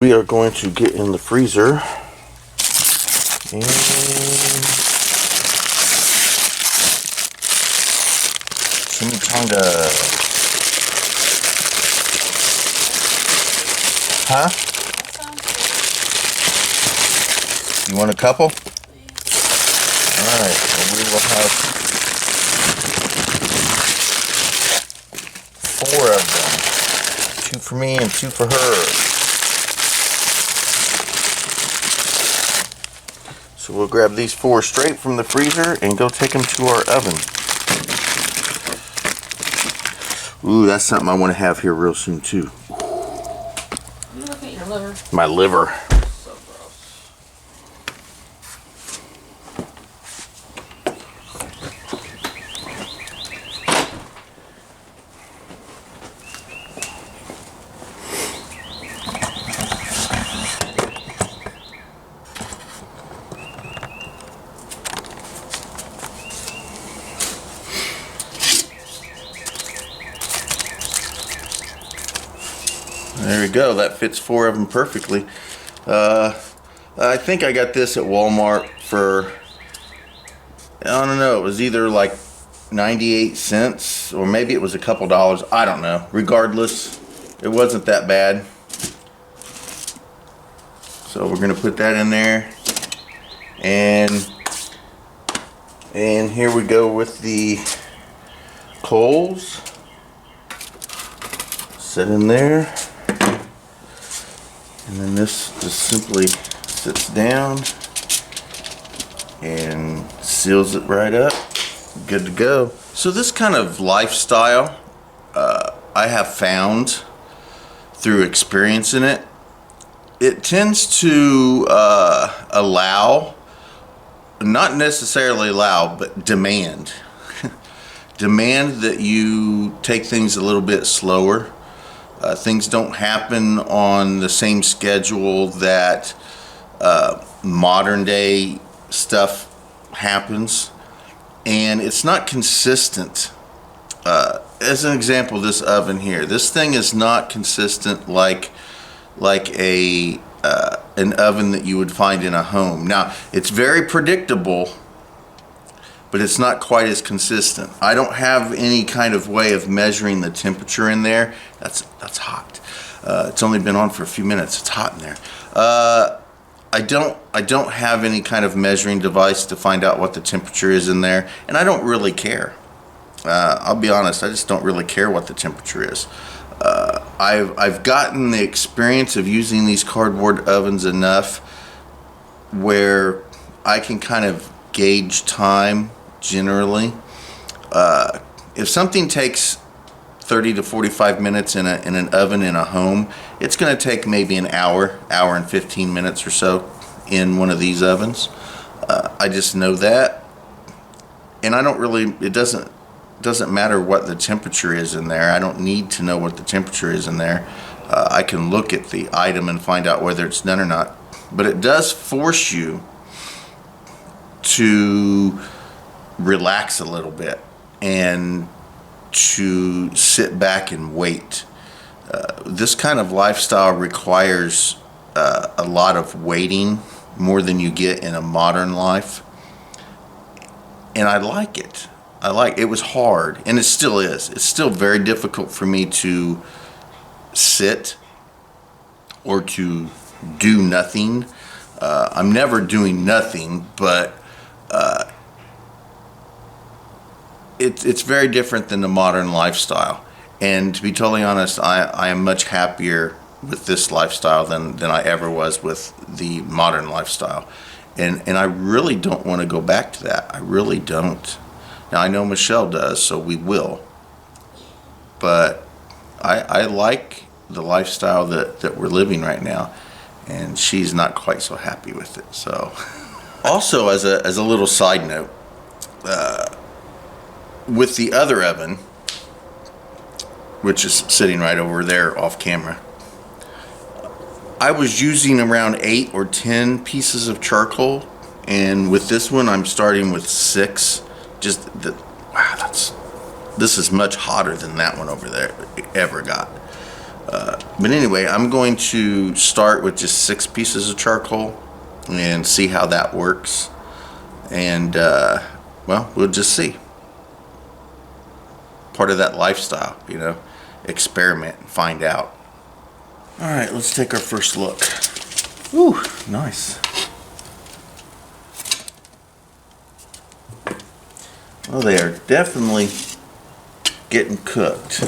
We are going to get in the freezer and chimichanga. Huh? You want a couple? Alright, so we will have 4 of them. 2 for me and 2 for her. So we'll grab these 4 straight from the freezer and go take them to our oven. Ooh, that's something I want to have here real soon too. You look at your liver. My liver. So gross. There we go. That fits 4 of them perfectly. I think I got this at Walmart for, I don't know, it was either like 98 cents or maybe it was a couple dollars. I don't know. Regardless, it wasn't that bad. So we're going to put that in there. And here we go with the coals. Set in there. And then this just simply sits down and seals it right up. Good to go. So this kind of lifestyle I have found through experiencing it, it tends to allow, not necessarily allow, but demand. Demand that you take things a little bit slower. Things don't happen on the same schedule that modern day stuff happens, and it's not consistent. As an example, this oven here, this thing is not consistent like a an oven that you would find in a home. Now, it's very predictable, but it's not quite as consistent. I don't have any kind of way of measuring the temperature in there. That's hot. It's only been on for a few minutes. It's hot in there. I don't have any kind of measuring device to find out what the temperature is in there, and I don't really care. I'll be honest, I just don't really care what the temperature is. I've gotten the experience of using these cardboard ovens enough where I can kind of gauge time generally. If something takes 30 to 45 minutes in an oven in a home, it's going to take maybe an hour and 15 minutes or so in one of these ovens. I just know that, and I don't really, it doesn't matter what the temperature is in there. I don't need to know what the temperature is in there. I can look at the item and find out whether it's done or not. But it does force you to relax a little bit and to sit back and wait. This kind of lifestyle requires a lot of waiting, more than you get in a modern life. And I like it. It was hard, and it still is. It's still very difficult for me to sit or to do nothing. I'm never doing nothing, but it's very different than the modern lifestyle. And to be totally honest, I am much happier with this lifestyle than I ever was with the modern lifestyle. And I really don't want to go back to that. I really don't. Now, I know Michelle does, so we will. But I like the lifestyle that we're living right now, and she's not quite so happy with it. So, also as a little side note, with the other oven, which is sitting right over there off camera, I was using around 8 or 10 pieces of charcoal, and with this one I'm starting with 6. Wow, this is much hotter than that one over there ever got. But anyway, I'm going to start with just 6 pieces of charcoal and see how that works. And, well, we'll just see. Part of that lifestyle, you know, experiment and find out. All right, let's take our first look. Ooh, nice. Well, they are definitely getting cooked.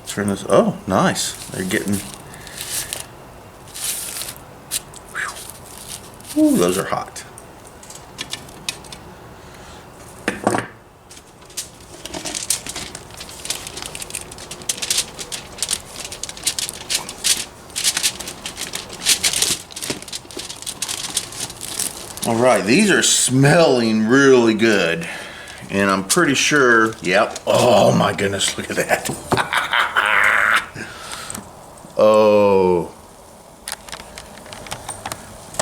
Turn this. Oh, nice. They're getting. Whew. Ooh, those are hot. All right, these are smelling really good. And I'm pretty sure, yep. Oh my goodness, look at that. Oh.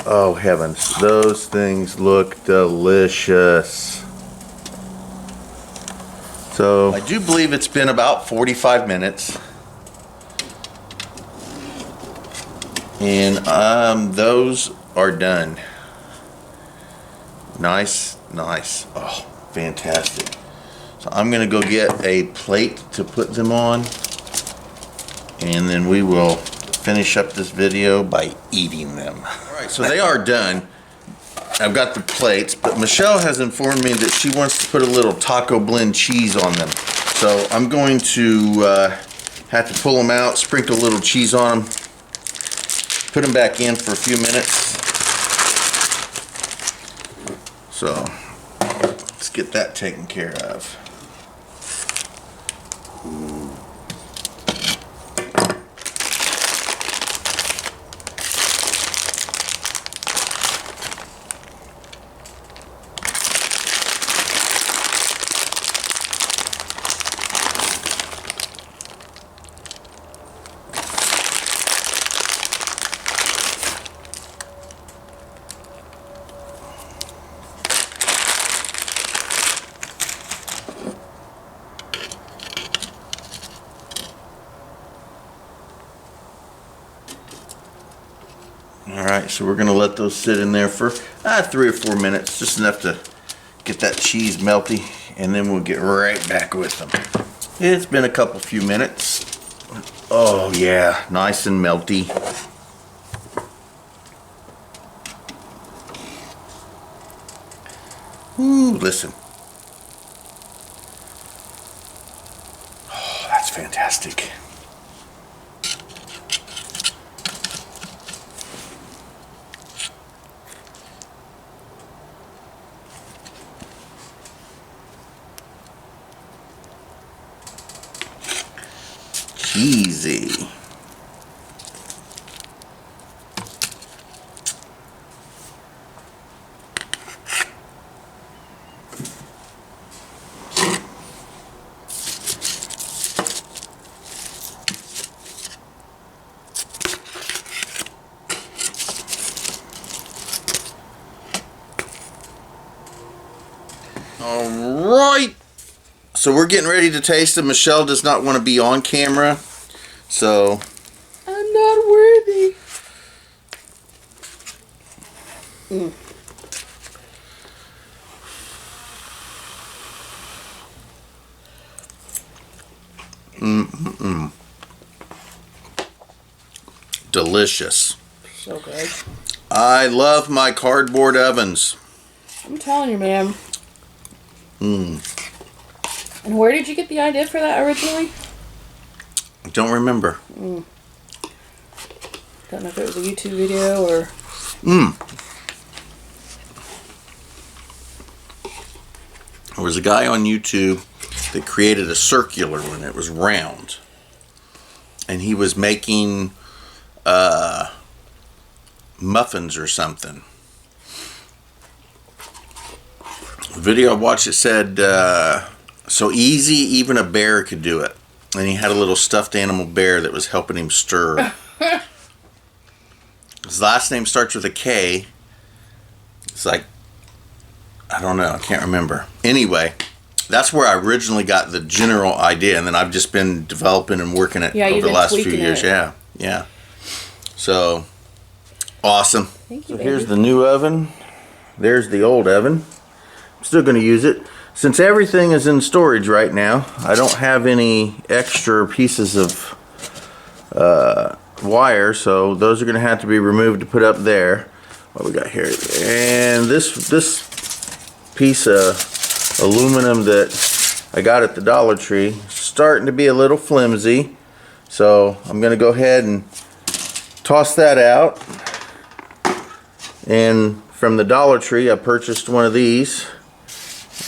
Oh heavens, those things look delicious. So, I do believe it's been about 45 minutes. And those are done. Nice, nice. Oh, fantastic. So I'm gonna go get a plate to put them on, and then we will finish up this video by eating them. All right, so they are done. I've got the plates, but Michelle has informed me that she wants to put a little taco blend cheese on them. So I'm going to have to pull them out, sprinkle a little cheese on them, put them back in for a few minutes. So let's get that taken care of. Alright, so we're going to let those sit in there for 3 or 4 minutes, just enough to get that cheese melty, and then we'll get right back with them. It's been a few minutes. Oh yeah, nice and melty. Ooh, listen. Oh, that's fantastic. Cheesy. All right. So we're getting ready to taste them. Michelle does not want to be on camera, so I'm not worthy. Delicious. So good. I love my cardboard ovens. I'm telling you, man. And where did you get the idea for that originally? I don't remember. Don't know if it was a YouTube video or... There was a guy on YouTube that created a circular one. It was round. And he was making muffins or something. The video I watched, it said, so easy even a bear could do it. And he had a little stuffed animal bear that was helping him stir. His last name starts with a K. It's like, I don't know, I can't remember. Anyway, That's where I originally got the general idea, and then I've just been developing and working it Yeah, over you've the been last few tweaking years. it. Yeah, yeah. So awesome. Thank you, So baby. here's the new oven. There's the old oven. I'm still going to use it. Since everything is in storage right now, I don't have any extra pieces of wire, so those are going to have to be removed to put up there. What we got here? And this piece of aluminum that I got at the Dollar Tree is starting to be a little flimsy, so I'm going to go ahead and toss that out. And from the Dollar Tree I purchased one of these.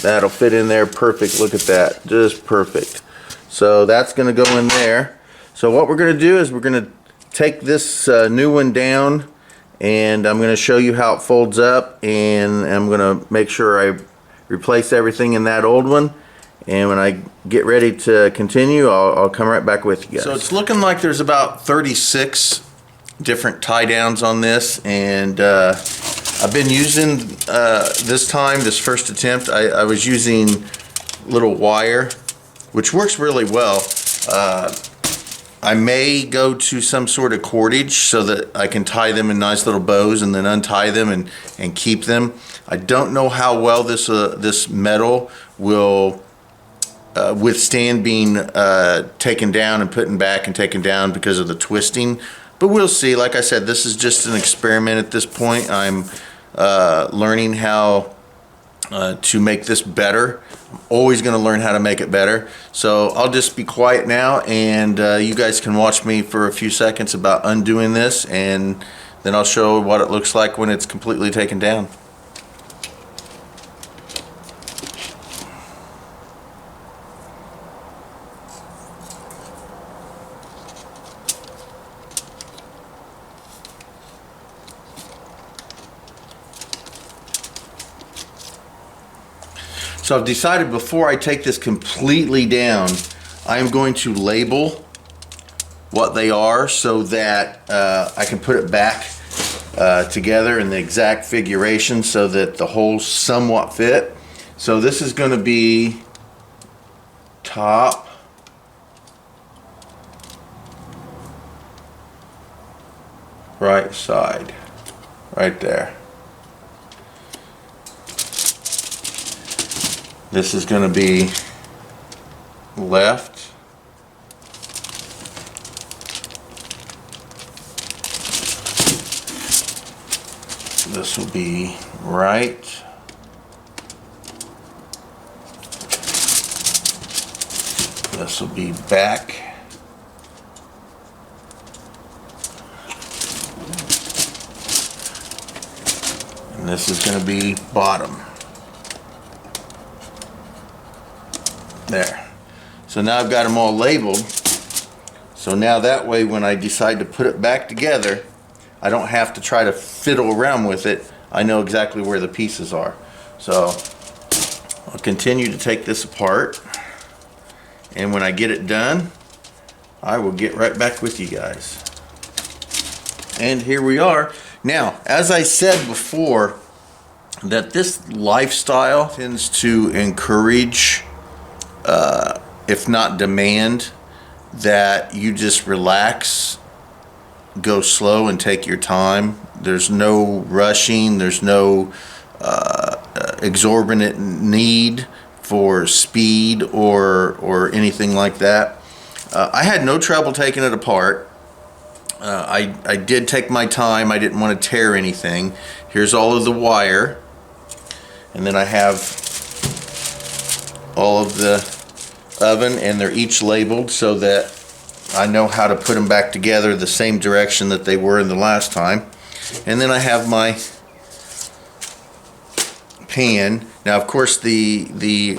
That'll fit in there perfect. Look at that, just perfect. So that's going to go in there. So what we're going to do is we're going to take this new one down, and I'm going to show you how it folds up, and I'm going to make sure I replace everything in that old one. And when I get ready to continue, I'll come right back with you guys. So it's looking like there's about 36 different tie downs on this, and I've been using this first attempt, I was using little wire, which works really well. I may go to some sort of cordage so that I can tie them in nice little bows and then untie them and keep them. I don't know how well this metal will withstand being taken down and put back and taken down because of the twisting, but we'll see. Like I said, this is just an experiment at this point. I'm learning how to make this better. I'm always going to learn how to make it better. So I'll just be quiet now, and you guys can watch me for a few seconds about undoing this, and then I'll show what it looks like when it's completely taken down. So I've decided before I take this completely down, I am going to label what they are so that I can put it back together in the exact figuration so that the holes somewhat fit. So this is going to be top, right side, right there. This is going to be left. This will be right. This will be back. And this is going to be bottom. There. So now I've got them all labeled. So now that way when I decide to put it back together, I don't have to try to fiddle around with it. I know exactly where the pieces are. So I'll continue to take this apart, and when I get it done, I will get right back with you guys. And here we are. Now, as I said before, that this lifestyle tends to encourage, if not demand, that you just relax, go slow and take your time. There's no rushing, there's no exorbitant need for speed or anything like that. I had no trouble taking it apart. I did take my time. I didn't want to tear anything. Here's all of the wire, and then I have all of the oven, and they're each labeled so that I know how to put them back together the same direction that they were in the last time. And then I have my pan. Now, of course, the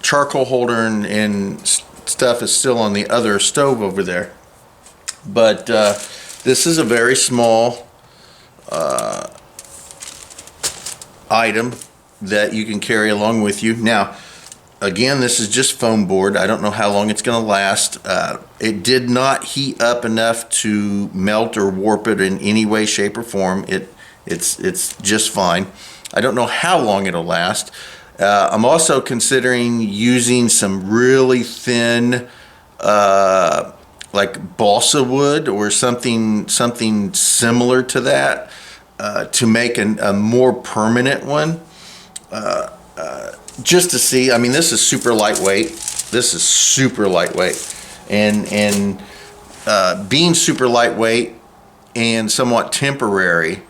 charcoal holder and stuff is still on the other stove over there. But this is a very small item that you can carry along with you. Now, again, this is just foam board. I don't know how long it's going to last. It did not heat up enough to melt or warp it in any way, shape, or form. It's just fine. I don't know how long it'll last. I'm also considering using some really thin, like balsa wood or something similar to that, to make a more permanent one. Just to see. I mean, this is super lightweight. This is super lightweight, and being super lightweight and somewhat temporary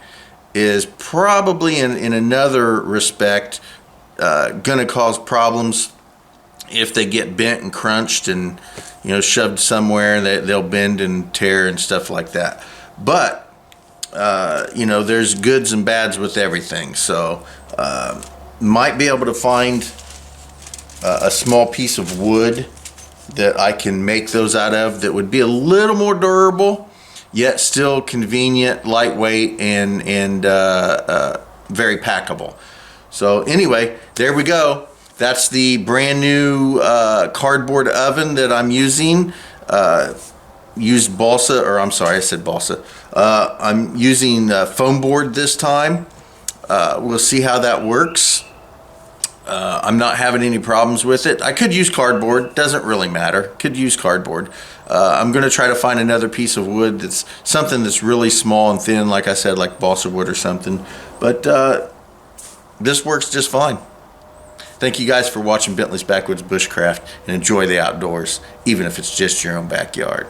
is probably in another respect going to cause problems if they get bent and crunched and shoved somewhere. They'll bend and tear and stuff like that. But there's goods and bads with everything. So might be able to find a small piece of wood that I can make those out of that would be a little more durable, yet still convenient, lightweight, and very packable. So anyway, there we go. That's the brand new cardboard oven that I'm using. Used balsa, or I'm sorry, I said balsa. I'm using foam board this time. We'll see how that works. I'm not having any problems with it. I could use cardboard, doesn't really matter. Could use cardboard. I'm going to try to find another piece of wood that's something that's really small and thin, like I said, like balsa wood or something. But this works just fine. Thank you guys for watching Bentley's Backwoods Bushcraft, and enjoy the outdoors, even if it's just your own backyard.